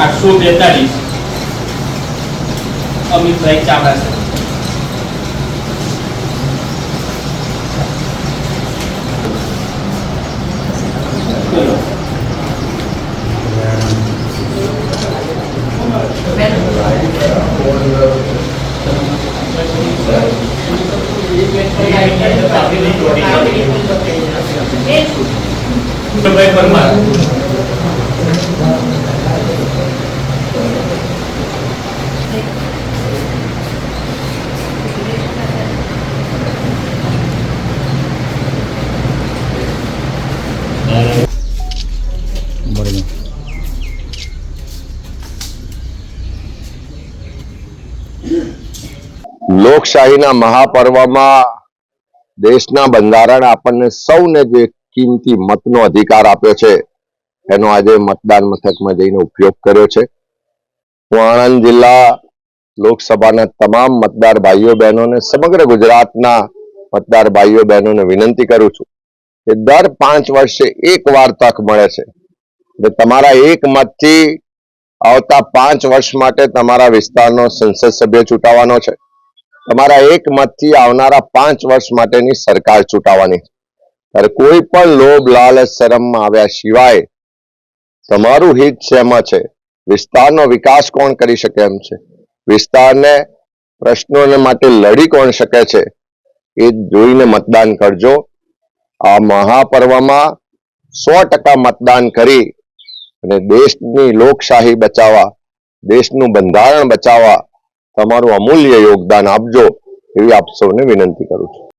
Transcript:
842 અમિતભાઈ ચાવડા પરમાર લોકશાહીના મહાપર્વમાં દેશના બંધારણ આપણને સૌને જે કિંમતી મતનો અધિકાર આપ્યો છે એનો આજે મતદાન મથકમાં જઈને ઉપયોગ કર્યો છે. હું આણંદ જિલ્લા લોકસભાના તમામ મતદાર ભાઈઓ બહેનોને સમગ્ર ગુજરાતના મતદાર ભાઈઓ બહેનોને વિનંતી કરું છું કે દર 5 વર્ષે એક વાર તક મળે છે એટલે તમારા એક મતથી આવતા 5 વર્ષ માટે તમારા વિસ્તારનો સંસદ સભ્ય ચૂંટાવાનો છે. તમારા એક મતથી આવનારા 5 વર્ષ માટેની સરકાર ચૂંટાવાની છે. ત્યારે કોઈ પણ લોભ લાલચ શરમમાં આવ્યા સિવાય તમારું હિત શેમાં છે, વિસ્તારનો વિકાસ કોણ કરી શકે એમ છે, વિસ્તારને પ્રશ્નોને માટે લડી કોણ શકે છે એ જોઈને મતદાન કરજો. આ મહાપર્વમાં 100% મતદાન કરી અને દેશની લોકશાહી બચાવવા, દેશનું બંધારણ બચાવવા તમારું અમૂલ્ય યોગદાન આપજો એવી આપ સૌને વિનંતી કરું છું.